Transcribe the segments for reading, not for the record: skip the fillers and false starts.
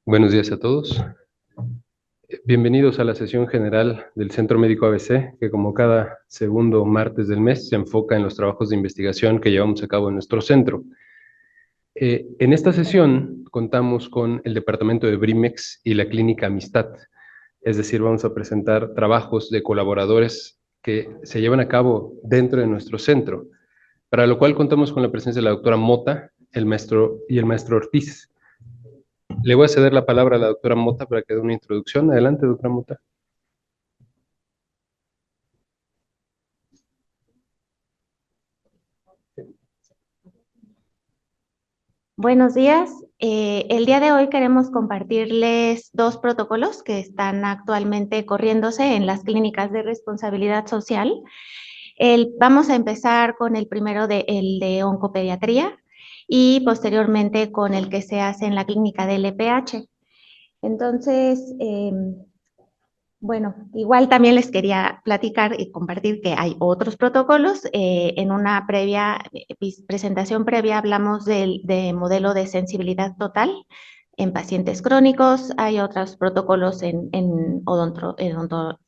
Buenos días a todos. Bienvenidos a la sesión general del Centro Médico ABC, que como cada segundo martes del mes se enfoca en los trabajos de investigación que llevamos a cabo en nuestro centro. En esta sesión contamos con el departamento de Brimex y la clínica Amistad, es decir, vamos a presentar trabajos de colaboradores que se llevan a cabo dentro de nuestro centro, para lo cual contamos con la presencia de la doctora Mota, el maestro Ortiz. Le voy a ceder la palabra a la doctora Mota para que dé una introducción. Adelante, doctora Mota. Buenos días. El día de hoy queremos compartirles dos protocolos que están actualmente corriéndose en las clínicas de responsabilidad social. Vamos a empezar con el primero, el de oncopediatría, y posteriormente con el que se hace en la clínica de LPH. Entonces, bueno, igual también les quería platicar y compartir que hay otros protocolos. En una presentación previa hablamos de modelo de sensibilidad total en pacientes crónicos. Hay otros protocolos en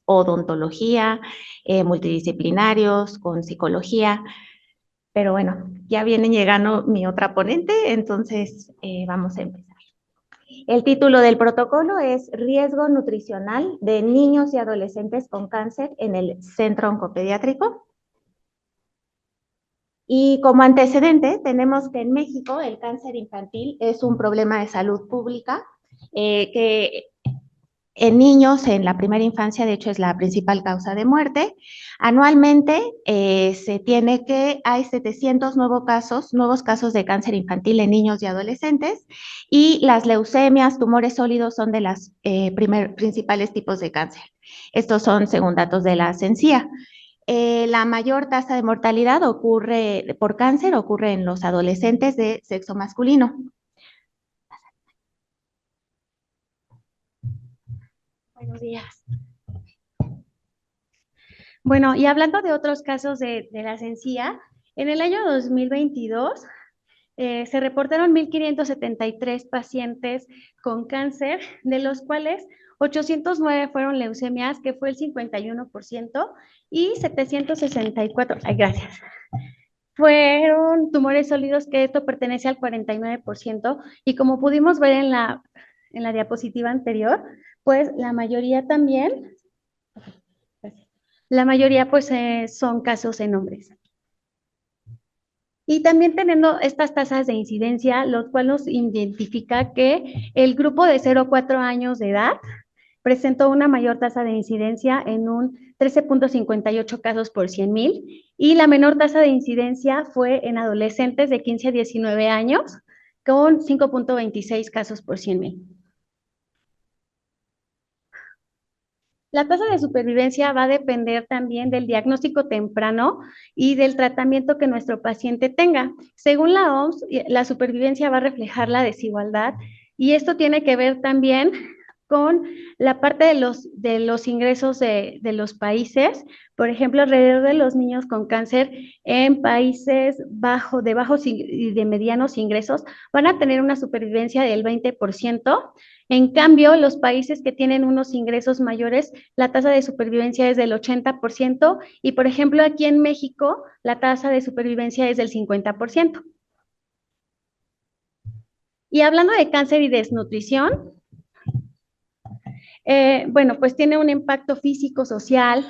odontología, multidisciplinarios, con psicología. Pero bueno, ya vienen llegando mi otra ponente, entonces vamos a empezar. El título del protocolo es Riesgo nutricional de niños y adolescentes con cáncer en el centro oncopediátrico. Y como antecedente, tenemos que en México el cáncer infantil es un problema de salud pública que en niños en la primera infancia, de hecho, es la principal causa de muerte. Anualmente se tiene que hay 700 nuevos casos de cáncer infantil en niños y adolescentes, y las leucemias, tumores sólidos son de los principales tipos de cáncer. Estos son según datos de la CENCIA. La mayor tasa de mortalidad por cáncer ocurre en los adolescentes de sexo masculino. Buenos días. Bueno, y hablando de otros casos de la CENCIA, en el año 2022 se reportaron 1,573 pacientes con cáncer, de los cuales 809 fueron leucemias, que fue el 51%, y 764, gracias, fueron tumores sólidos, que esto pertenece al 49%, y como pudimos ver en la diapositiva anterior, pues la mayoría también, pues son casos en hombres. Y también teniendo estas tasas de incidencia, lo cual nos identifica que el grupo de 0 a 4 años de edad presentó una mayor tasa de incidencia en un 13.58 casos por 100,000, y la menor tasa de incidencia fue en adolescentes de 15 a 19 años, con 5.26 casos por 100,000. La tasa de supervivencia va a depender también del diagnóstico temprano y del tratamiento que nuestro paciente tenga. Según la OMS, la supervivencia va a reflejar la desigualdad, y esto tiene que ver también con la parte de los ingresos de los países. Por ejemplo, alrededor de los niños con cáncer en países de bajos y de medianos ingresos van a tener una supervivencia del 20%. En cambio, los países que tienen unos ingresos mayores, la tasa de supervivencia es del 80%, y por ejemplo aquí en México la tasa de supervivencia es del 50%. Y hablando de cáncer y desnutrición, bueno, pues tiene un impacto físico, social,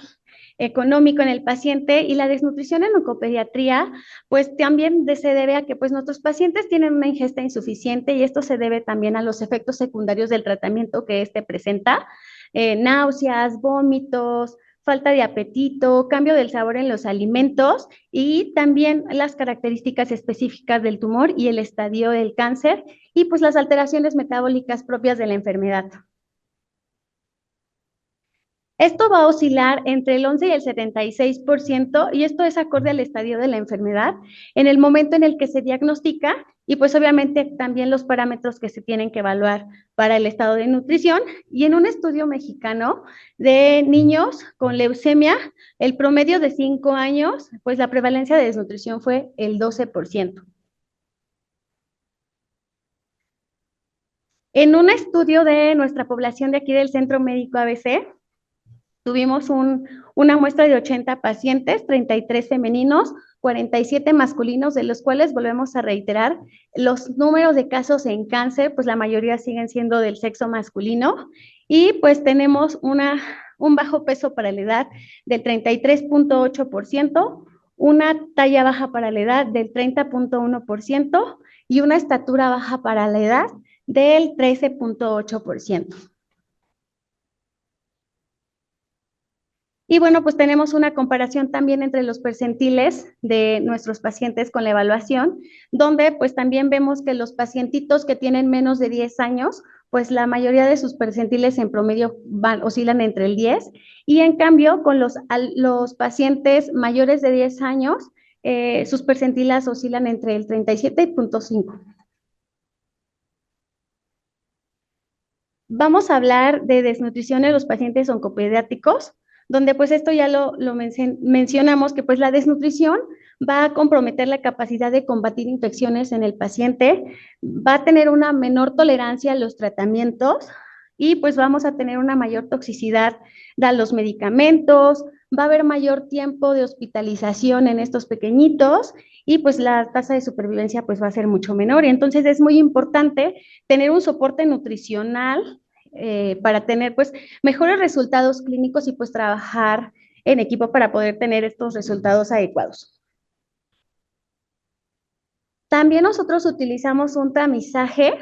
económico en el paciente, y la desnutrición en oncopediatría pues también se debe a que pues nuestros pacientes tienen una ingesta insuficiente, y esto se debe también a los efectos secundarios del tratamiento que presenta, náuseas, vómitos, falta de apetito, cambio del sabor en los alimentos, y también las características específicas del tumor y el estadio del cáncer, y pues las alteraciones metabólicas propias de la enfermedad. Esto va a oscilar entre el 11 y el 76%, y esto es acorde al estadio de la enfermedad en el momento en el que se diagnostica, y pues obviamente también los parámetros que se tienen que evaluar para el estado de nutrición. Y en un estudio mexicano de niños con leucemia, el promedio de 5 años, pues la prevalencia de desnutrición fue el 12%. En un estudio de nuestra población de aquí del Centro Médico ABC, tuvimos una muestra de 80 pacientes, 33 femeninos, 47 masculinos, de los cuales volvemos a reiterar, los números de casos en cáncer, pues la mayoría siguen siendo del sexo masculino, y pues tenemos un bajo peso para la edad del 33.8%, una talla baja para la edad del 30.1% y una estatura baja para la edad del 13.8%. Y bueno, pues tenemos una comparación también entre los percentiles de nuestros pacientes con la evaluación, donde pues también vemos que los pacientitos que tienen menos de 10 años, pues la mayoría de sus percentiles en promedio oscilan entre el 10, y en cambio con los pacientes mayores de 10 años, sus percentiles oscilan entre el 37.5. Vamos a hablar de desnutrición en los pacientes oncopediátricos, donde pues esto ya lo mencionamos, que pues la desnutrición va a comprometer la capacidad de combatir infecciones en el paciente, va a tener una menor tolerancia a los tratamientos y pues vamos a tener una mayor toxicidad de los medicamentos, va a haber mayor tiempo de hospitalización en estos pequeñitos y pues la tasa de supervivencia pues va a ser mucho menor. Y entonces es muy importante tener un soporte nutricional para tener pues mejores resultados clínicos y pues trabajar en equipo para poder tener estos resultados adecuados. También nosotros utilizamos un tamizaje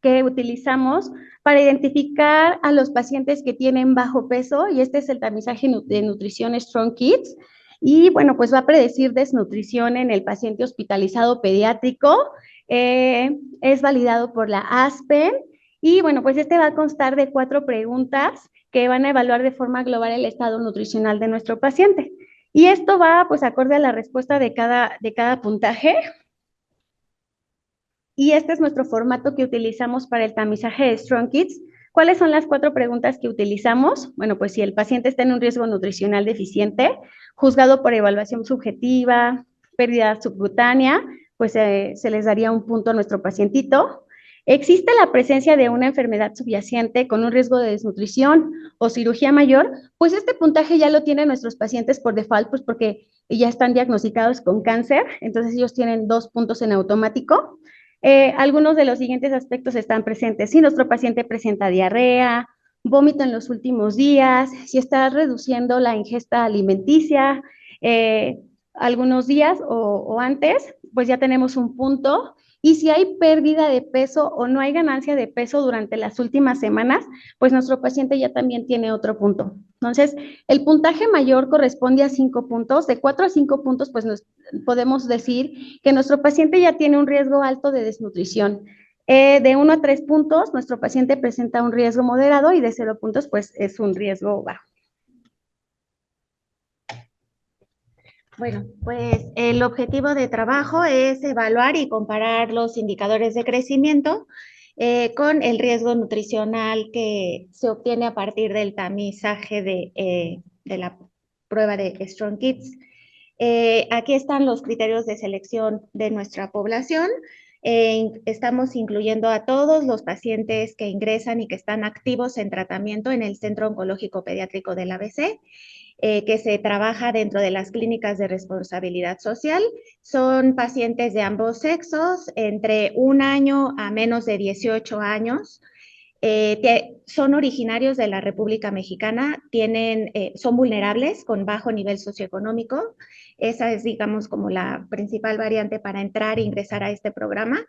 que utilizamos para identificar a los pacientes que tienen bajo peso, y este es el tamizaje de nutrición Strong Kids. Y bueno, pues va a predecir desnutrición en el paciente hospitalizado pediátrico. Es validado por la ASPEN. Y bueno, pues este va a constar de 4 preguntas que van a evaluar de forma global el estado nutricional de nuestro paciente. Y esto va pues acorde a la respuesta de cada puntaje. Y este es nuestro formato que utilizamos para el tamizaje de Strong Kids. ¿Cuáles son las 4 preguntas que utilizamos? Bueno, pues si el paciente está en un riesgo nutricional deficiente, juzgado por evaluación subjetiva, pérdida subcutánea, pues se les daría un punto a nuestro pacientito. ¿Existe la presencia de una enfermedad subyacente con un riesgo de desnutrición o cirugía mayor? Pues este puntaje ya lo tienen nuestros pacientes por default, pues porque ya están diagnosticados con cáncer, entonces ellos tienen 2 puntos en automático. Algunos de los siguientes aspectos están presentes. Si nuestro paciente presenta diarrea, vómito en los últimos días, si está reduciendo la ingesta alimenticia algunos días o antes, pues ya tenemos un punto. Y si hay pérdida de peso o no hay ganancia de peso durante las últimas semanas, pues nuestro paciente ya también tiene otro punto. Entonces, el puntaje mayor corresponde a 5 puntos. De 4 a 5 puntos, pues podemos decir que nuestro paciente ya tiene un riesgo alto de desnutrición. De 1 a 3 puntos, nuestro paciente presenta un riesgo moderado, y de 0 puntos, pues es un riesgo bajo. Bueno, pues el objetivo de trabajo es evaluar y comparar los indicadores de crecimiento con el riesgo nutricional que se obtiene a partir del tamizaje de la prueba de Strong Kids. Aquí están los criterios de selección de nuestra población. Estamos incluyendo a todos los pacientes que ingresan y que están activos en tratamiento en el Centro Oncológico Pediátrico del ABC. Que se trabaja dentro de las clínicas de responsabilidad social. Son pacientes de ambos sexos, entre 1 año a menos de 18 años. Son originarios de la República Mexicana, son vulnerables con bajo nivel socioeconómico. Esa es, digamos, como la principal variante para entrar e ingresar a este programa.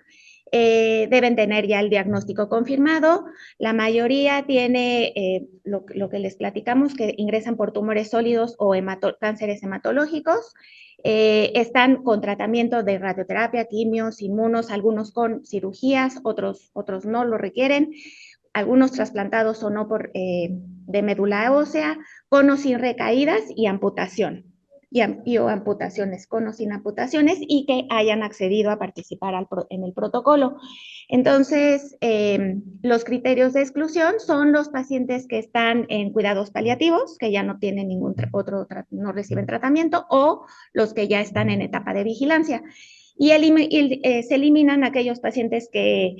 Deben tener ya el diagnóstico confirmado. La mayoría tiene lo que les platicamos, que ingresan por tumores sólidos o cánceres hematológicos. Están con tratamiento de radioterapia, quimios, inmunos, algunos con cirugías, otros no lo requieren, algunos trasplantados o no de médula ósea, con o sin recaídas y amputación. O amputaciones, con o sin amputaciones, y que hayan accedido a participar en el protocolo. Entonces, los criterios de exclusión son los pacientes que están en cuidados paliativos, que ya no tienen no reciben tratamiento, o los que ya están en etapa de vigilancia. Y se eliminan aquellos pacientes que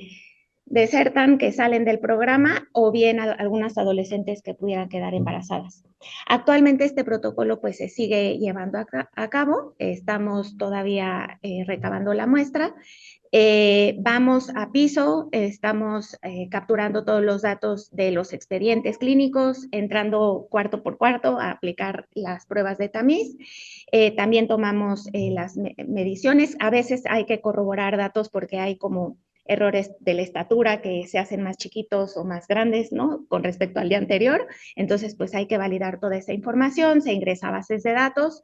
desertan, que salen del programa, o bien algunas adolescentes que pudieran quedar embarazadas. Actualmente este protocolo pues se sigue llevando a cabo, estamos todavía recabando la muestra. Vamos a piso, estamos capturando todos los datos de los expedientes clínicos, entrando cuarto por cuarto a aplicar las pruebas de tamiz. También tomamos las mediciones. A veces hay que corroborar datos porque hay como errores de la estatura que se hacen más chiquitos o más grandes, ¿no? Con respecto al día anterior. Entonces, pues hay que validar toda esa información, se ingresa a bases de datos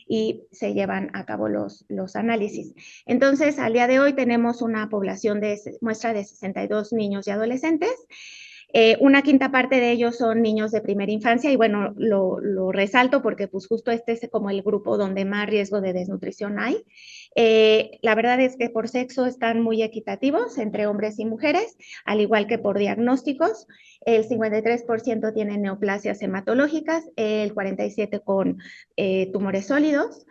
y se llevan a cabo los análisis. Entonces, al día de hoy tenemos una población de muestra de 62 niños y adolescentes. Una quinta parte de ellos son niños de primera infancia y bueno, lo resalto porque pues justo este es como el grupo donde más riesgo de desnutrición hay. La verdad es que por sexo están muy equitativos entre hombres y mujeres, al igual que por diagnósticos. El 53% tienen neoplasias hematológicas, el 47% con tumores sólidos.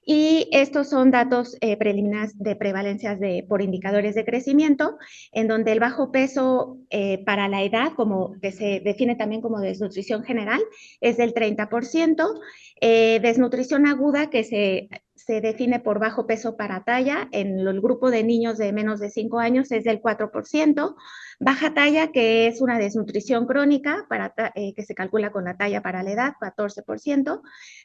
Y estos son datos preliminares de prevalencias por indicadores de crecimiento, en donde el bajo peso para la edad, como que se define también como desnutrición general, es del 30%, desnutrición aguda, que se define por bajo peso para talla, en el grupo de niños de menos de 5 años es del 4%, baja talla, que es una desnutrición crónica, que se calcula con la talla para la edad, 14%.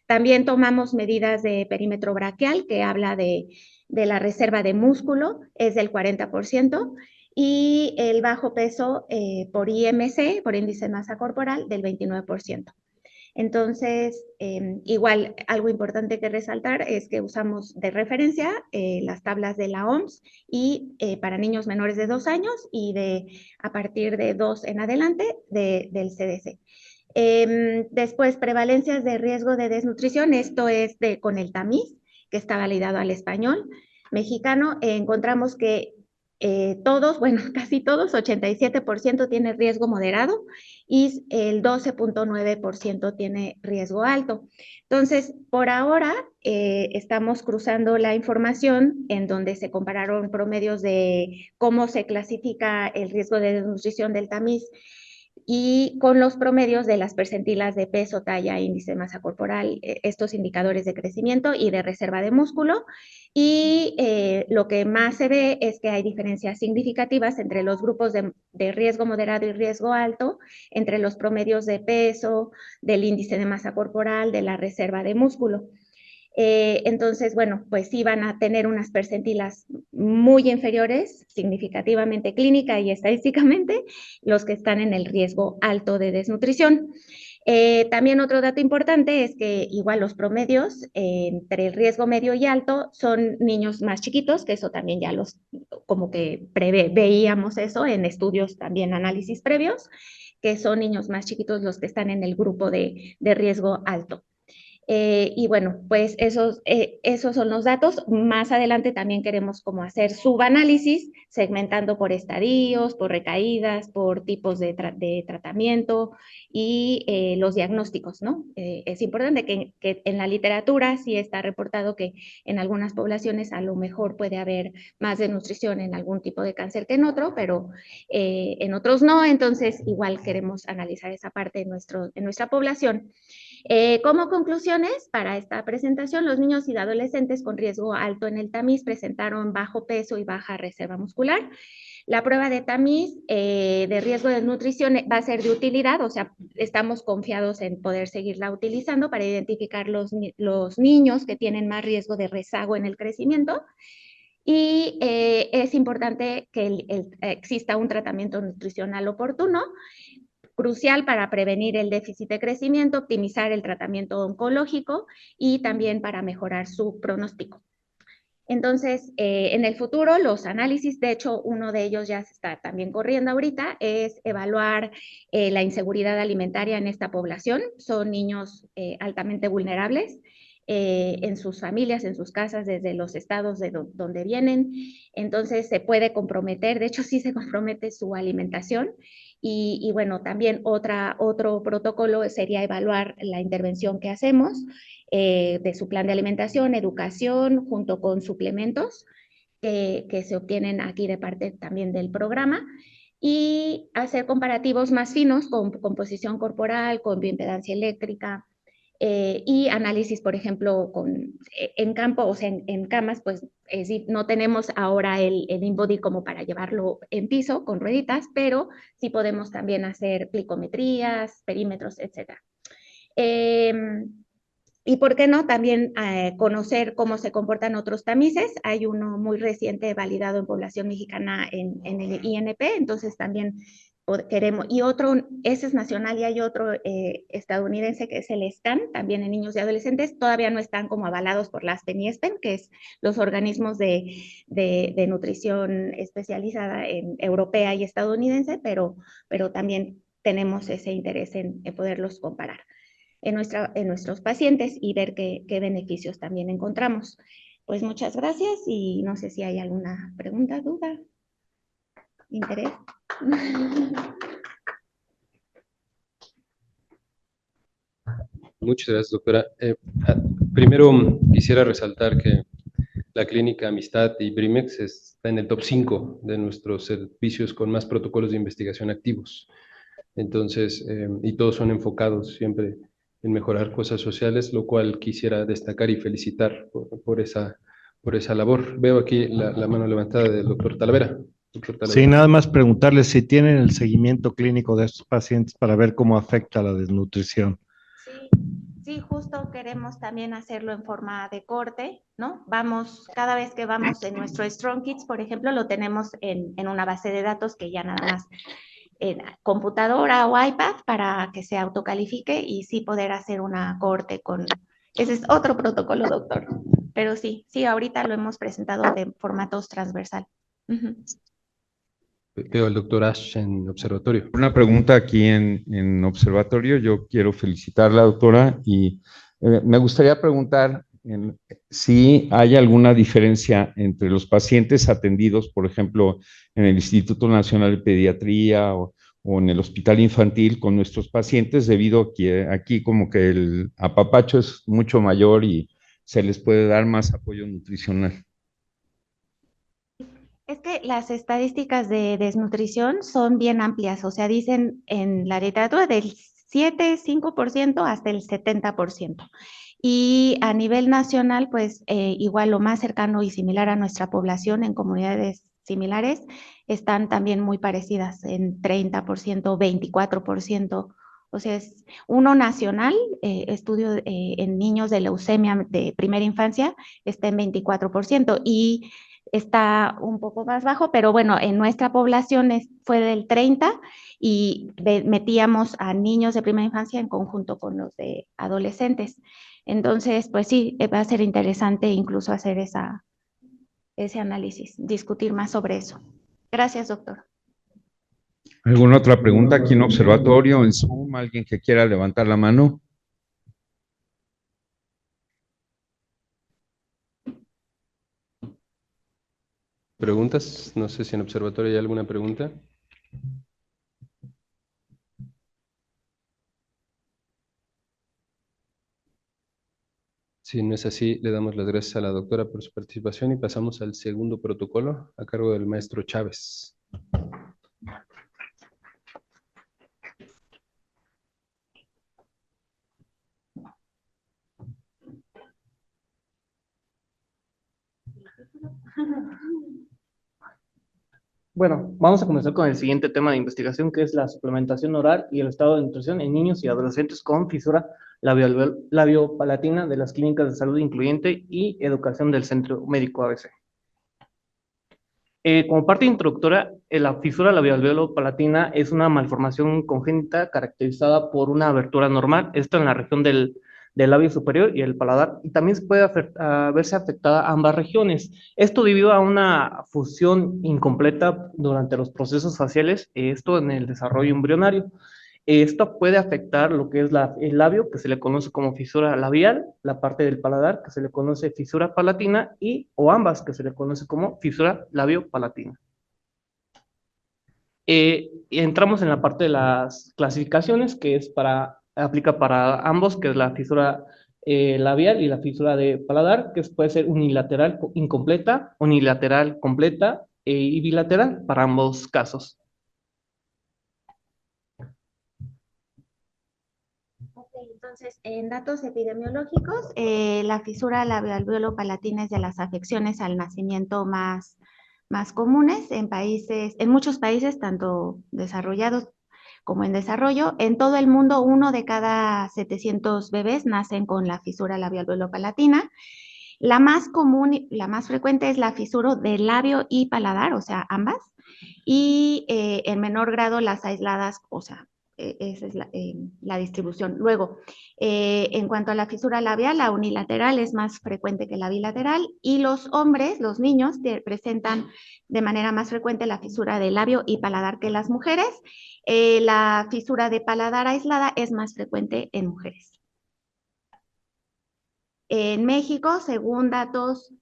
También tomamos medidas de perímetro braquial, que habla de la reserva de músculo, es del 40%, y el bajo peso por IMC, por índice de masa corporal, del 29%. Entonces, igual, algo importante que resaltar es que usamos de referencia las tablas de la OMS y para niños menores de 2 años y a partir de 2 en adelante del CDC. Después, prevalencias de riesgo de desnutrición, esto es con el tamiz, que está validado al español mexicano. Encontramos que todos, bueno, casi todos, 87% tiene riesgo moderado y el 12.9% tiene riesgo alto. Entonces, por ahora estamos cruzando la información en donde se compararon promedios de cómo se clasifica el riesgo de desnutrición del tamiz y con los promedios de las percentilas de peso, talla, índice de masa corporal, estos indicadores de crecimiento y de reserva de músculo. Y lo que más se ve es que hay diferencias significativas entre los grupos de riesgo moderado y riesgo alto, entre los promedios de peso, del índice de masa corporal, de la reserva de músculo. Entonces, bueno, pues sí van a tener unas percentilas muy inferiores, significativamente clínica y estadísticamente, los que están en el riesgo alto de desnutrición. También otro dato importante es que igual los promedios entre el riesgo medio y alto son niños más chiquitos, que eso también ya como que veíamos eso en estudios también, análisis previos, que son niños más chiquitos los que están en el grupo de riesgo alto. Y bueno, pues esos son los datos. Más adelante también queremos como hacer subanálisis, segmentando por estadios, por recaídas, por tipos de tratamiento y los diagnósticos, ¿no? Es importante que en la literatura sí está reportado que en algunas poblaciones a lo mejor puede haber más desnutrición en algún tipo de cáncer que en otro, pero en otros no. Entonces, igual queremos analizar esa parte en nuestra población. Como conclusiones para esta presentación, los niños y adolescentes con riesgo alto en el tamiz presentaron bajo peso y baja reserva muscular. La prueba de tamiz de riesgo de desnutrición va a ser de utilidad, o sea, estamos confiados en poder seguirla utilizando para identificar los niños que tienen más riesgo de rezago en el crecimiento. Y es importante que exista un tratamiento nutricional oportuno, crucial para prevenir el déficit de crecimiento, optimizar el tratamiento oncológico y también para mejorar su pronóstico. Entonces, en el futuro, los análisis, de hecho, uno de ellos ya se está también corriendo ahorita, es evaluar la inseguridad alimentaria en esta población. Son niños altamente vulnerables en sus familias, en sus casas, desde los estados de donde vienen. Entonces, se puede comprometer, de hecho, sí se compromete su alimentación. Y bueno, también otro protocolo sería evaluar la intervención que hacemos de su plan de alimentación, educación, junto con suplementos que se obtienen aquí de parte también del programa. y hacer comparativos más finos con composición corporal, con bioimpedancia eléctrica, y análisis, por ejemplo, en campo, o sea, en camas, pues no tenemos ahora el InBody como para llevarlo en piso con rueditas, pero sí podemos también hacer plicometrías, perímetros, etc. Y por qué no, también conocer cómo se comportan otros tamices. Hay uno muy reciente validado en población mexicana en el INP, entonces también queremos, y otro, ese es nacional, y hay otro estadounidense que es el SCAN, también en niños y adolescentes. Todavía no están como avalados por la ASPEN y ESPEN, que es los organismos de nutrición especializada en europea y estadounidense, pero también tenemos ese interés en poderlos comparar en nuestros pacientes y ver qué beneficios también encontramos. Pues muchas gracias y no sé si hay alguna pregunta, duda, interés. Muchas gracias, doctora. Primero quisiera resaltar que la Clínica Amistad y Brimex está en el top 5 de nuestros servicios con más protocolos de investigación activos. Entonces, y todos son enfocados siempre en mejorar cosas sociales, lo cual quisiera destacar y felicitar por esa labor. Veo aquí la mano levantada del doctor Talavera. Doctor Sí, Talavera. nada más preguntarles si tienen el seguimiento clínico de estos pacientes para ver cómo afecta la desnutrición. Sí, justo queremos también hacerlo en forma de corte, ¿no? Cada vez que vamos en nuestro Strong Kids, por ejemplo, lo tenemos en una base de datos que ya nada más en computadora o iPad para que se autocalifique y sí poder hacer una corte con... Ese es otro protocolo, doctor. Pero sí, ahorita lo hemos presentado de formatos transversal. Veo al doctor Ash en observatorio. Una pregunta aquí en observatorio. Yo quiero felicitar a la doctora y me gustaría preguntar si hay alguna diferencia entre los pacientes atendidos, por ejemplo, en el Instituto Nacional de Pediatría o en el Hospital Infantil con nuestros pacientes, debido a que aquí como que el apapacho es mucho mayor y se les puede dar más apoyo nutricional. Es que las estadísticas de desnutrición son bien amplias, o sea, dicen en la literatura del 7, 5% hasta el 70%. Y a nivel nacional, pues igual lo más cercano y similar a nuestra población en comunidades similares están también muy parecidas en 30%, 24%. O sea, es uno nacional, estudio en niños de leucemia de primera infancia, está en 24%. Y está un poco más bajo, pero bueno, en nuestra población fue del 30 y metíamos a niños de primera infancia en conjunto con los de adolescentes. Entonces, pues sí, va a ser interesante incluso hacer ese análisis, discutir más sobre eso. Gracias, doctor. ¿Alguna otra pregunta aquí en observatorio, en Zoom? ¿Alguien que quiera levantar la mano? ¿Preguntas? No sé si en observatorio hay alguna pregunta. Si no es así, le damos las gracias a la doctora por su participación y pasamos al segundo protocolo a cargo del maestro Chávez. Bueno, vamos a comenzar con el siguiente tema de investigación, que es la suplementación oral y el estado de nutrición en niños y adolescentes con fisura labiopalatina de las clínicas de salud incluyente y educación del Centro Médico ABC. Como parte introductoria, la fisura labiopalatina es una malformación congénita caracterizada por una abertura normal, esto en la región del labio superior y el paladar, y también se puede verse afectada ambas regiones. Esto debido a una fusión incompleta durante los procesos faciales, esto en el desarrollo embrionario. Esto puede afectar lo que es el labio, que se le conoce como fisura labial, la parte del paladar, que se le conoce fisura palatina, o ambas, que se le conoce como fisura labiopalatina. Entramos en la parte de las clasificaciones, que aplica para ambos, que es la fisura labial y la fisura de paladar, que puede ser unilateral incompleta, unilateral completa y bilateral para ambos casos. Entonces, en datos epidemiológicos, la fisura labial-alveolo-palatina es de las afecciones al nacimiento más comunes en muchos países, tanto desarrollados como en desarrollo. En todo el mundo, 1 de cada 700 bebés nacen con la fisura labial-alveolo-palatina. La más común y la más frecuente es la fisura de labio y paladar, o sea, ambas. Y en menor grado las aisladas, o sea, esa es la distribución. Luego, en cuanto a la fisura labial, la unilateral es más frecuente que la bilateral, y los hombres, los niños, presentan de manera más frecuente la fisura de labio y paladar que las mujeres. La fisura de paladar aislada es más frecuente en mujeres. En México, según datos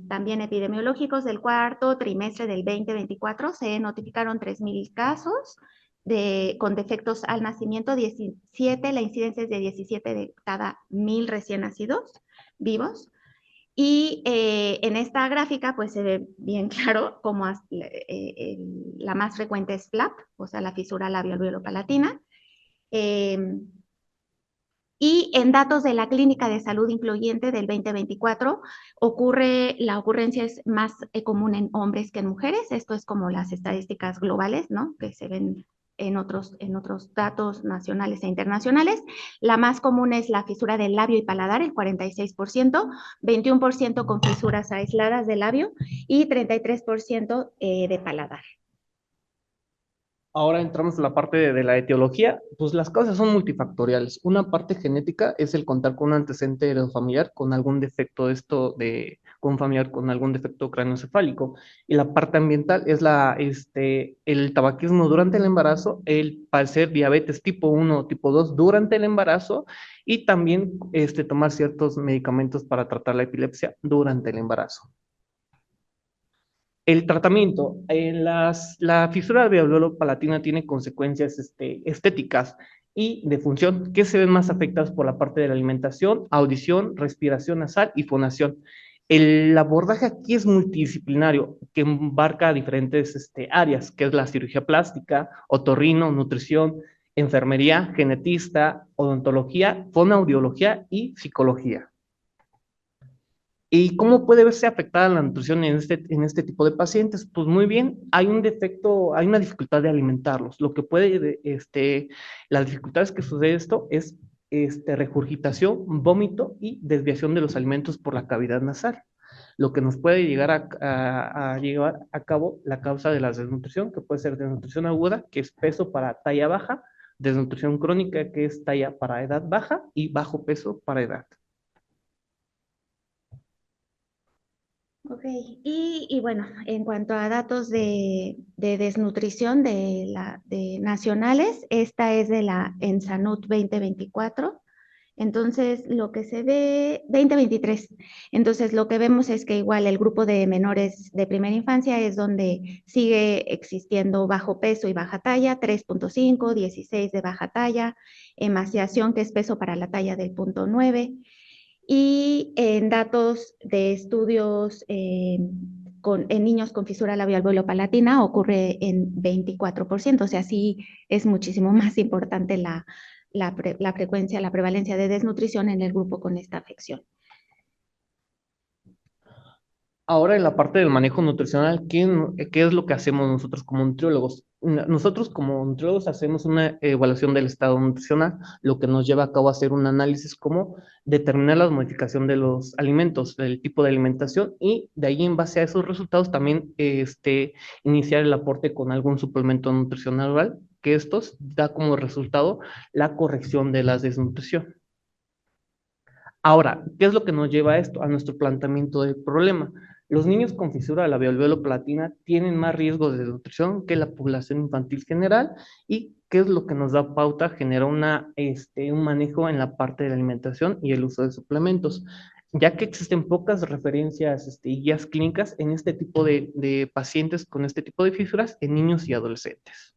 también epidemiológicos del cuarto trimestre del 2024, se notificaron 3,000 casos con defectos al nacimiento, 17, la incidencia es de 17 de cada 1,000 recién nacidos vivos. Y en esta gráfica pues se ve bien claro cómo la más frecuente es FLAP, o sea, la fisura labial-alveolo-palatina. Y en datos de la Clínica de Salud Incluyente del 2024, la ocurrencia es más común en hombres que en mujeres. Esto es como las estadísticas globales, ¿no?, que se ven en otros datos nacionales e internacionales. La más común es la fisura del labio y paladar, el 46%, 21% con fisuras aisladas del labio y 33% de paladar. Ahora entramos en la parte de la etiología. Pues las causas son multifactoriales. Una parte genética es el contar con un antecedente heredofamiliar con algún defecto con un familiar con algún defecto craneoencefálico. Y la parte ambiental es el tabaquismo durante el embarazo, el padecer diabetes tipo 1 o tipo 2 durante el embarazo, y también tomar ciertos medicamentos para tratar la epilepsia durante el embarazo. El tratamiento, la fisura labial-alveolo-palatina tiene consecuencias estéticas y de función que se ven más afectadas por la parte de la alimentación, audición, respiración nasal y fonación. El abordaje aquí es multidisciplinario, que abarca diferentes áreas, que es la cirugía plástica, otorrino, nutrición, enfermería, genetista, odontología, fonoaudiología y psicología. ¿Y cómo puede verse afectada la nutrición en este tipo de pacientes? Pues muy bien, hay un defecto, hay una dificultad de alimentarlos. Lo que las dificultades que sucede esto es regurgitación, vómito y desviación de los alimentos por la cavidad nasal, lo que nos puede llegar a llevar a cabo la causa de la desnutrición, que puede ser desnutrición aguda, que es peso para talla baja, desnutrición crónica, que es talla para edad baja, y bajo peso para edad. Ok, y bueno, en cuanto a datos de desnutrición nacionales, esta es de la ENSANUT 2024. Entonces, lo que se ve, 2023, entonces lo que vemos es que igual el grupo de menores de primera infancia es donde sigue existiendo bajo peso y baja talla, 3.5, 16 de baja talla, emaciación, que es peso para la talla del 0.9, y en datos de estudios en niños con fisura labial-alveolo-palatina ocurre en 24%, o sea, sí es muchísimo más importante la frecuencia, la prevalencia de desnutrición en el grupo con esta afección. Ahora en la parte del manejo nutricional, ¿qué es lo que hacemos nosotros como nutriólogos? Nosotros como nutriólogos hacemos una evaluación del estado nutricional, lo que nos lleva a cabo a hacer un análisis como determinar la modificación de los alimentos, del tipo de alimentación, y de ahí en base a esos resultados también iniciar el aporte con algún suplemento nutricional oral, que estos da como resultado la corrección de la desnutrición. Ahora, ¿qué es lo que nos lleva a esto? A nuestro planteamiento del problema. Los niños con fisura labial-alveolo-palatina tienen más riesgo de desnutrición que la población infantil general. ¿Y qué es lo que nos da pauta? Genera un manejo en la parte de la alimentación y el uso de suplementos, ya que existen pocas referencias y guías clínicas en este tipo de pacientes con este tipo de fisuras en niños y adolescentes.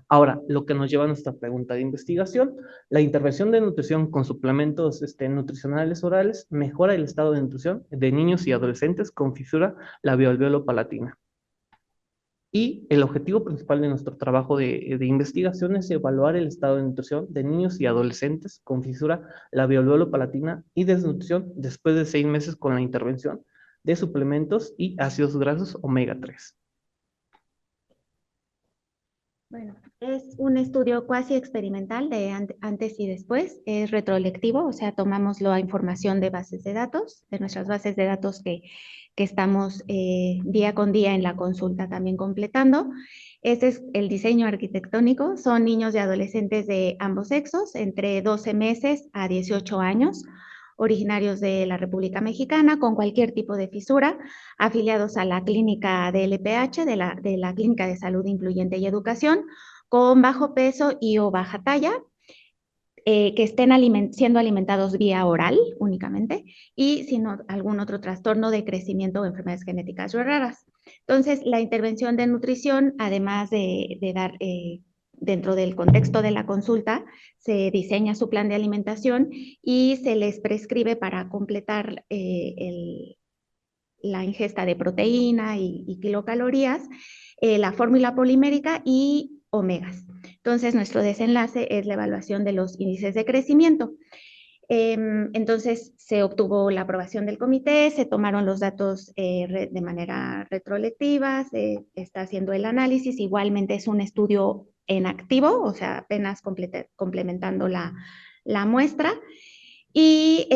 Ahora, lo que nos lleva a nuestra pregunta de investigación, la intervención de nutrición con suplementos nutricionales orales mejora el estado de nutrición de niños y adolescentes con fisura labial-alveolo-palatina. Y el objetivo principal de nuestro trabajo de investigación es evaluar el estado de nutrición de niños y adolescentes con fisura labial-palatina y desnutrición después de 6 meses con la intervención de suplementos y ácidos grasos omega 3. Bueno, es un estudio cuasi experimental de antes y después, es retrolectivo, o sea, tomamos la información de bases de datos, de nuestras bases de datos que estamos día con día en la consulta también completando. Este es el diseño arquitectónico, son niños y adolescentes de ambos sexos, entre 12 meses a 18 años, originarios de la República Mexicana, con cualquier tipo de fisura, afiliados a la clínica de LPH, de la Clínica de Salud Incluyente y Educación, con bajo peso y o baja talla, que estén siendo alimentados vía oral únicamente y sin algún otro trastorno de crecimiento o enfermedades genéticas raras. Entonces, la intervención de nutrición, además de dar dentro del contexto de la consulta, se diseña su plan de alimentación y se les prescribe para completar la ingesta de proteína y kilocalorías, la fórmula polimérica y omegas. Entonces, nuestro desenlace es la evaluación de los índices de crecimiento. Entonces, se obtuvo la aprobación del comité, se tomaron los datos de manera retrolectiva, se está haciendo el análisis, igualmente es un estudio en activo, o sea, apenas complementando la muestra. Y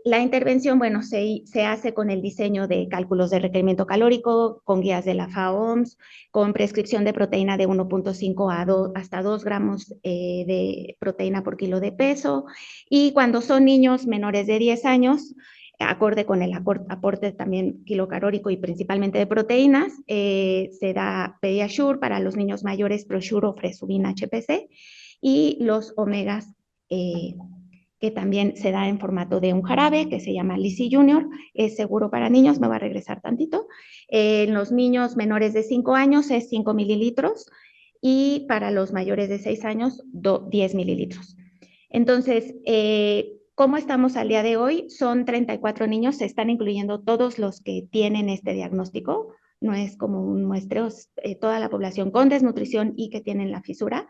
la intervención, bueno, se hace con el diseño de cálculos de requerimiento calórico, con guías de la FAOMS, con prescripción de proteína de 1.5 hasta 2 gramos de proteína por kilo de peso. Y cuando son niños menores de 10 años, acorde con el aporte también kilocalórico y principalmente de proteínas, se da Pediasure para los niños mayores, ProSure o Fresubin HPC, y los omegas que también se da en formato de un jarabe que se llama Lisi Junior, es seguro para niños, me va a regresar tantito. En los niños menores de 5 años es 5 mililitros y para los mayores de 6 años 10 mililitros. Entonces, ¿cómo estamos al día de hoy? Son 34 niños, se están incluyendo todos los que tienen este diagnóstico, no es como un muestreo, toda la población con desnutrición y que tienen la fisura.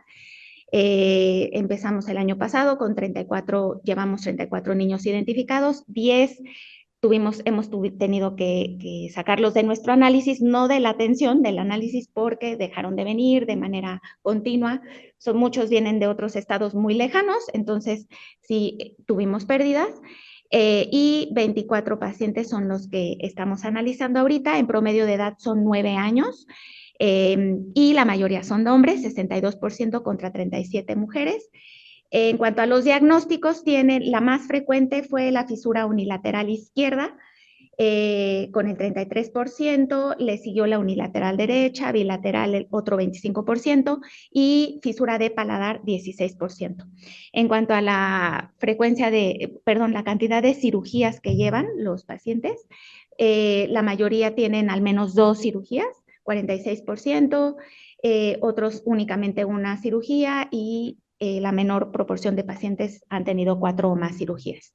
Empezamos el año pasado con 34, llevamos 34 niños identificados, 10 hemos tenido que sacarlos de nuestro análisis, no de la atención, del análisis porque dejaron de venir de manera continua. Muchos vienen de otros estados muy lejanos, entonces sí tuvimos pérdidas. Y 24 pacientes son los que estamos analizando ahorita, en promedio de edad son 9 años. Y la mayoría son de hombres, 62% contra 37 mujeres. En cuanto a los diagnósticos, la más frecuente fue la fisura unilateral izquierda, con el 33%, le siguió la unilateral derecha, bilateral el otro 25% y fisura de paladar 16%. En cuanto a la la cantidad de cirugías que llevan los pacientes, la mayoría tienen al menos 2 cirugías, 46%, otros únicamente una cirugía y la menor proporción de pacientes han tenido 4 o más cirugías.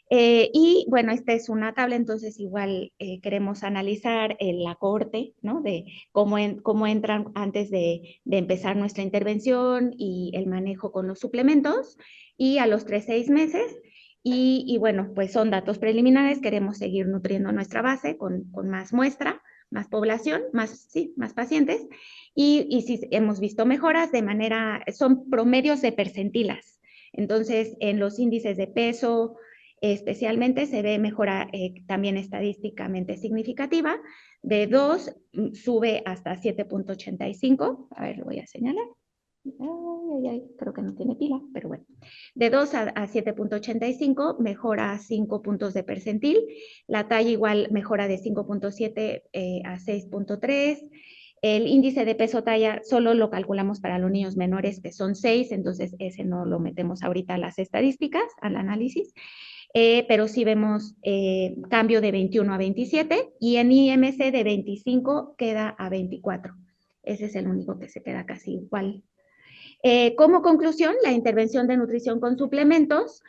Y bueno, esta es una tabla, entonces igual queremos analizar la cohorte, ¿no? De cómo entran antes de empezar nuestra intervención y el manejo con los suplementos y a los 3-6 meses. Y bueno, pues son datos preliminares, queremos seguir nutriendo nuestra base con más muestra, más población, más pacientes. Y sí hemos visto mejoras son promedios de percentilas. Entonces, en los índices de peso, especialmente se ve mejora también estadísticamente significativa. De 2 sube hasta 7.85. A ver, lo voy a señalar. Creo que no tiene pila, pero bueno. De 2 a 7.85 mejora 5 puntos de percentil. La talla igual mejora de 5.7 a 6.3. El índice de peso talla solo lo calculamos para los niños menores, que son 6, entonces ese no lo metemos ahorita a las estadísticas, al análisis. Pero sí vemos cambio de 21 a 27 y en IMC de 25 queda a 24. Ese es el único que se queda casi igual. Como conclusión, la intervención de nutrición con suplementos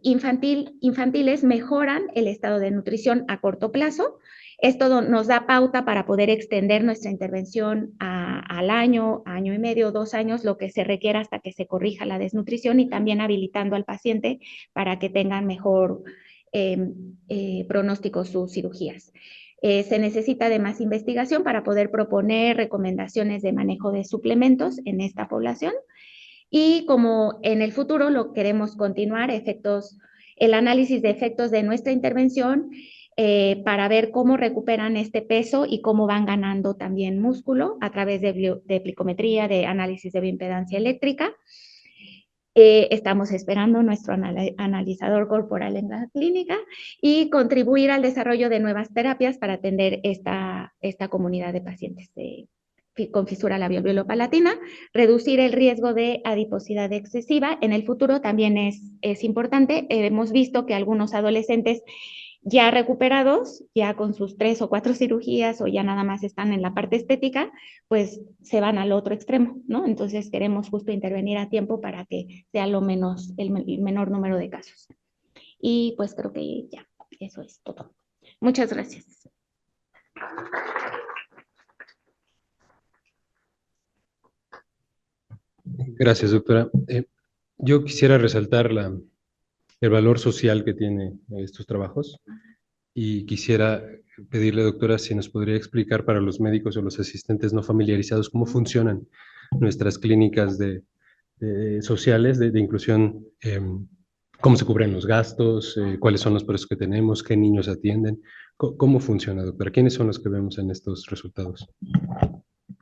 Infantiles mejoran el estado de nutrición a corto plazo. Esto nos da pauta para poder extender nuestra intervención al año y medio, 2 años, lo que se requiera hasta que se corrija la desnutrición, y también habilitando al paciente para que tengan mejor pronóstico sus cirugías. Se necesita de más investigación para poder proponer recomendaciones de manejo de suplementos en esta población. Y como en el futuro lo queremos continuar, el análisis de efectos de nuestra intervención para ver cómo recuperan este peso y cómo van ganando también músculo a través de plicometría, de análisis de bioimpedancia eléctrica. Estamos esperando nuestro analizador corporal en la clínica y contribuir al desarrollo de nuevas terapias para atender esta comunidad de pacientes con fisura labial-palatina, reducir el riesgo de adiposidad excesiva. En el futuro también es importante. Hemos visto que algunos adolescentes ya recuperados, ya con sus 3 o 4 cirugías o ya nada más están en la parte estética, pues se van al otro extremo, ¿no? Entonces queremos justo intervenir a tiempo para que sea el menor número de casos. Y pues creo que ya, eso es todo. Muchas gracias. Gracias, doctora. Yo quisiera resaltar el valor social que tiene estos trabajos y quisiera pedirle, doctora, si nos podría explicar para los médicos o los asistentes no familiarizados cómo funcionan nuestras clínicas sociales de inclusión, cómo se cubren los gastos, cuáles son los precios que tenemos, qué niños atienden, cómo funciona, doctora, quiénes son los que vemos en estos resultados.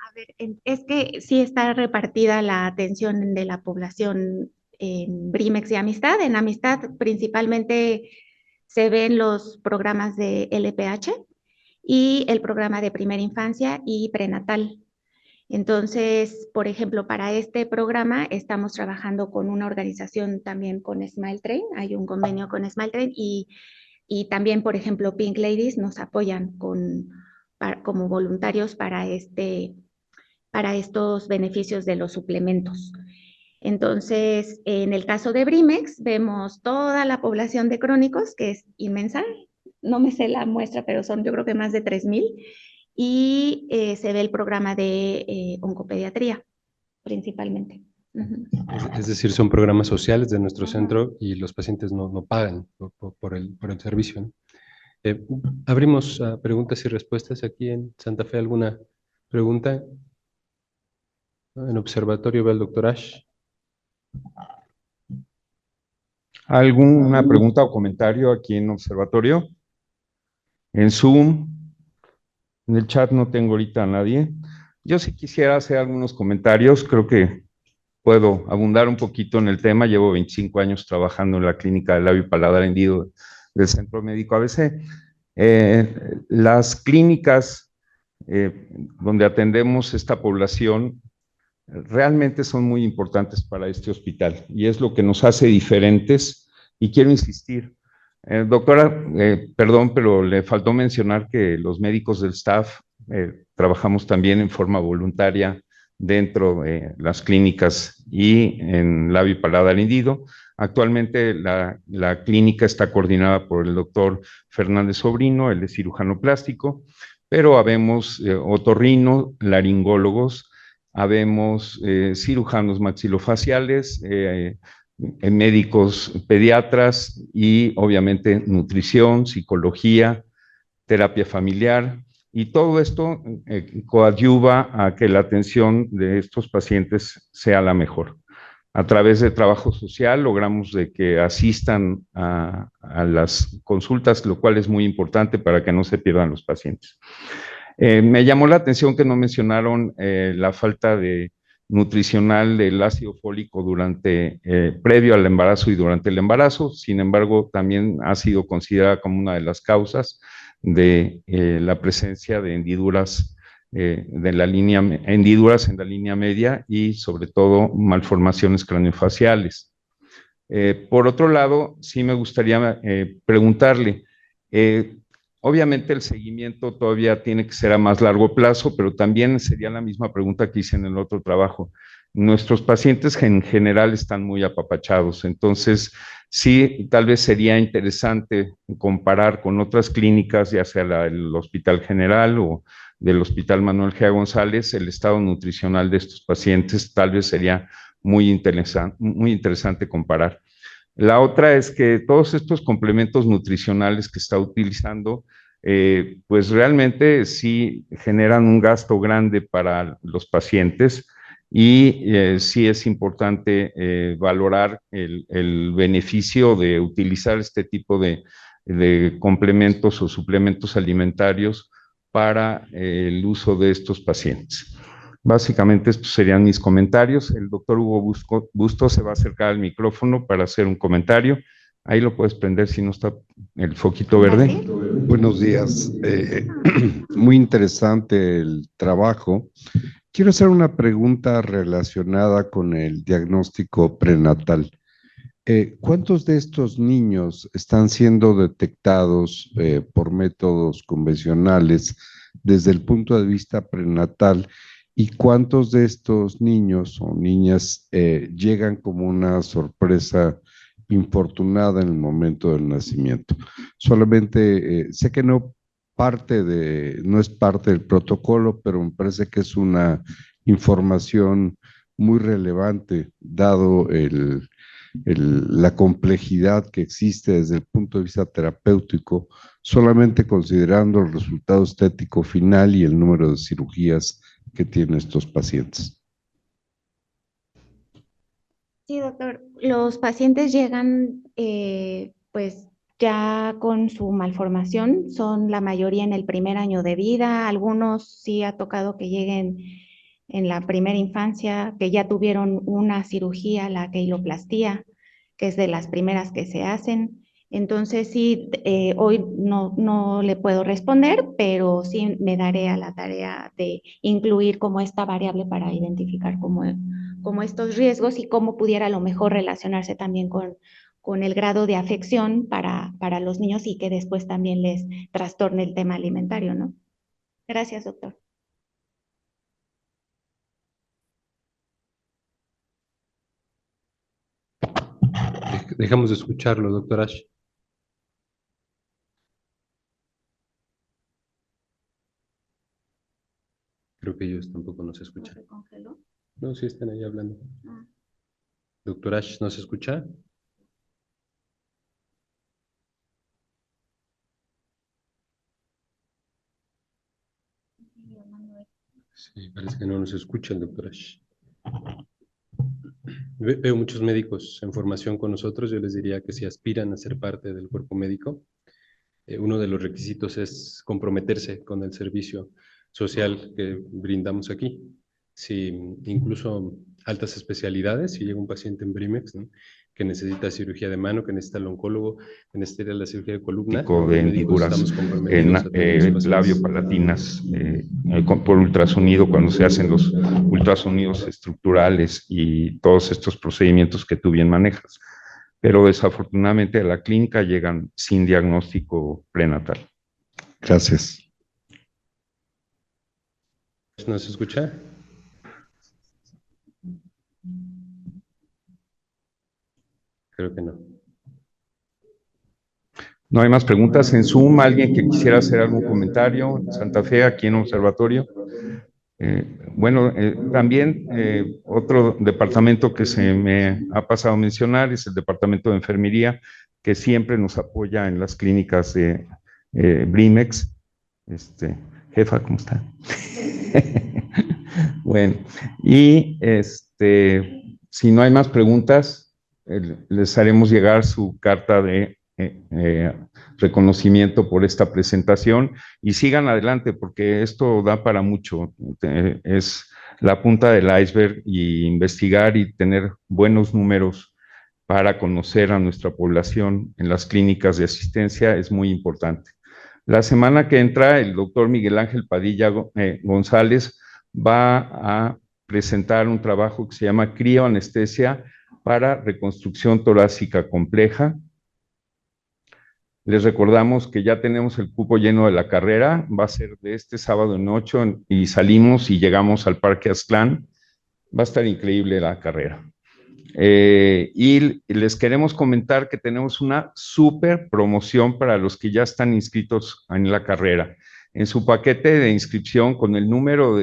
A ver, es que sí está repartida la atención de la población en Brimex y Amistad. En Amistad principalmente se ven los programas de LPH y el programa de primera infancia y prenatal. Entonces, por ejemplo, para este programa estamos trabajando con una organización también con Smile Train, hay un convenio con Smile Train y también, por ejemplo, Pink Ladies nos apoyan como voluntarios para estos beneficios de los suplementos. Entonces, en el caso de Brimex, vemos toda la población de crónicos, que es inmensa, no me sé la muestra, pero son yo creo que más de 3,000, y se ve el programa de oncopediatría, principalmente. Es decir, son programas sociales de nuestro centro y los pacientes no pagan por el servicio, ¿no? Abrimos a preguntas y respuestas aquí en Santa Fe. ¿Alguna pregunta? En observatorio ve al doctor Ash. ¿Alguna pregunta o comentario aquí en observatorio? En Zoom, en el chat no tengo ahorita a nadie. Yo sí quisiera hacer algunos comentarios, creo que puedo abundar un poquito en el tema. Llevo 25 años trabajando en la clínica de labio y paladar hendido del Centro Médico ABC. Las clínicas donde atendemos esta población realmente son muy importantes para este hospital y es lo que nos hace diferentes. Y quiero insistir, doctora, perdón, pero le faltó mencionar que los médicos del staff trabajamos también en forma voluntaria dentro de las clínicas y en labio y paladar hendido. Actualmente la clínica está coordinada por el doctor Fernández Sobrino, él es cirujano plástico, pero habemos otorrino, laringólogos, habemos cirujanos maxilofaciales, médicos pediatras y obviamente nutrición, psicología, terapia familiar, y todo esto coadyuva a que la atención de estos pacientes sea la mejor. A través de trabajo social logramos de que asistan a las consultas, lo cual es muy importante para que no se pierdan los pacientes. Me llamó la atención que no mencionaron la falta de nutricional del ácido fólico previo al embarazo y durante el embarazo. Sin embargo, también ha sido considerada como una de las causas de la presencia de hendiduras hendiduras en la línea media y sobre todo malformaciones craniofaciales. Por otro lado, sí me gustaría preguntarle, obviamente el seguimiento todavía tiene que ser a más largo plazo, pero también sería la misma pregunta que hice en el otro trabajo. nuestros pacientes en general están muy apapachados. Entonces, sí, tal vez sería interesante comparar con otras clínicas, ya sea el Hospital General o del Hospital Manuel G. González, el estado nutricional de estos pacientes. Tal vez sería muy interesante comparar. La otra es que todos estos complementos nutricionales que está utilizando, pues realmente sí generan un gasto grande para los pacientes y sí es importante valorar el beneficio de utilizar este tipo de complementos o suplementos alimentarios para el uso de estos pacientes. Básicamente estos serían mis comentarios. El doctor Hugo Bustos se va a acercar al micrófono para hacer un comentario. Ahí lo puedes prender si no está el foquito verde. Buenos días. Muy interesante el trabajo. Quiero hacer una pregunta relacionada con el diagnóstico prenatal. ¿Cuántos de estos niños están siendo detectados por métodos convencionales desde el punto de vista prenatal? ¿Y cuántos de estos niños o niñas llegan como una sorpresa infortunada en el momento del nacimiento? Solamente sé que no es parte del protocolo, pero me parece que es una información muy relevante, dado la complejidad que existe desde el punto de vista terapéutico, solamente considerando el resultado estético final y el número de cirugías que tienen estos pacientes. Sí, doctor. Los pacientes llegan pues ya con su malformación, son la mayoría en el primer año de vida, algunos sí ha tocado que lleguen en la primera infancia, que ya tuvieron una cirugía, la queiloplastía, que es de las primeras que se hacen. Entonces sí, hoy no le puedo responder, pero sí me daré a la tarea de incluir como esta variable para identificar como estos riesgos y cómo pudiera a lo mejor relacionarse también con el grado de afección para los niños y que después también les trastorne el tema alimentario, ¿no? Gracias, doctor. Dejamos de escucharlo, doctor Ash. Creo que ellos tampoco nos escuchan. ¿Se congeló? No, sí están ahí hablando. Doctor Ash, ¿nos escucha? Sí, parece que no nos escucha el doctor Ash. Veo muchos médicos en formación con nosotros. Yo les diría que si aspiran a ser parte del cuerpo médico, uno de los requisitos es comprometerse con el servicio social que brindamos aquí. Si incluso altas especialidades, si llega un paciente en Brimex, ¿no?, que necesita cirugía de mano, que necesita el oncólogo, que necesita la cirugía de columna, de hendiduras labiopalatinas por ultrasonido, cuando se hacen los ultrasonidos estructurales y todos estos procedimientos que tú bien manejas. Pero desafortunadamente a la clínica llegan sin diagnóstico prenatal. Gracias. ¿Nos escucha? Creo que no. ¿No hay más preguntas en Zoom? ¿Alguien que quisiera hacer algún comentario? Santa Fe, aquí en Observatorio. También otro departamento que se me ha pasado a mencionar es el Departamento de Enfermería, que siempre nos apoya en las clínicas de Brimex. Jefa, ¿cómo está? Bueno, y si no hay más preguntas, les haremos llegar su carta de reconocimiento por esta presentación y sigan adelante porque esto da para mucho. Es la punta del iceberg y investigar y tener buenos números para conocer a nuestra población en las clínicas de asistencia es muy importante. La semana que entra, el doctor Miguel Ángel Padilla González va a presentar un trabajo que se llama crioanestesia para reconstrucción torácica compleja. Les recordamos que ya tenemos el cupo lleno de la carrera, va a ser de este sábado en 8 y salimos y llegamos al Parque Aztlán. Va a estar increíble la carrera. Y les queremos comentar que tenemos una súper promoción para los que ya están inscritos en la carrera. En su paquete de inscripción, con el número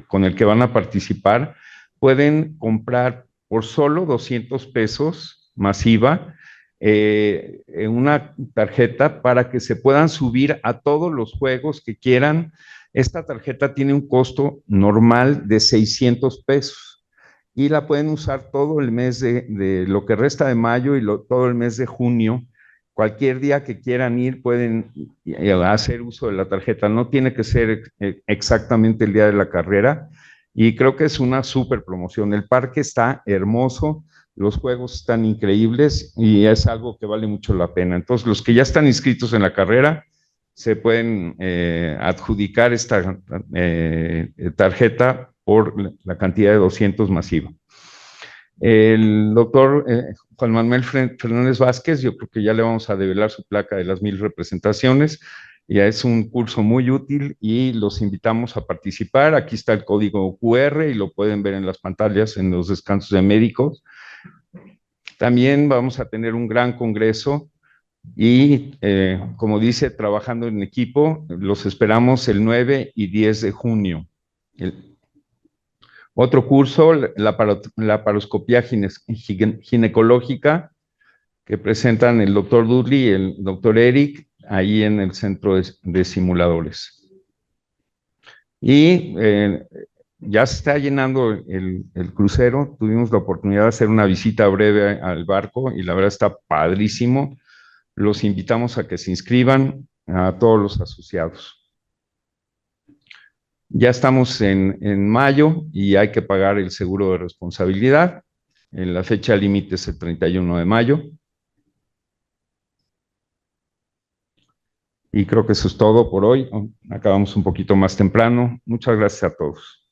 con el que van a participar, pueden comprar por solo 200 pesos masiva una tarjeta para que se puedan subir a todos los juegos que quieran. Esta tarjeta tiene un costo normal de 600 pesos y la pueden usar todo el mes de lo que resta de mayo y todo el mes de junio. Cualquier día que quieran ir pueden hacer uso de la tarjeta. No tiene que ser exactamente el día de la carrera y creo que es una súper promoción. El parque está hermoso, los juegos están increíbles y es algo que vale mucho la pena. Entonces, los que ya están inscritos en la carrera se pueden adjudicar esta tarjeta por la cantidad de 200 masiva. El doctor Juan Manuel Fernández Vázquez, yo creo que ya le vamos a develar su placa de las 1000 representaciones. Ya es un curso muy útil y los invitamos a participar. Aquí está el código QR y lo pueden ver en las pantallas en los descansos de médicos. También vamos a tener un gran congreso y, como dice, trabajando en equipo, los esperamos el 9 y 10 de junio. Otro curso, la laparoscopía ginecológica, que presentan el doctor Dudley y el doctor Eric, ahí en el centro de simuladores. Y ya se está llenando el crucero. Tuvimos la oportunidad de hacer una visita breve al barco y la verdad está padrísimo. Los invitamos a que se inscriban a todos los asociados. Ya estamos en mayo y hay que pagar el seguro de responsabilidad. La fecha límite es el 31 de mayo. Y creo que eso es todo por hoy. Acabamos un poquito más temprano. Muchas gracias a todos.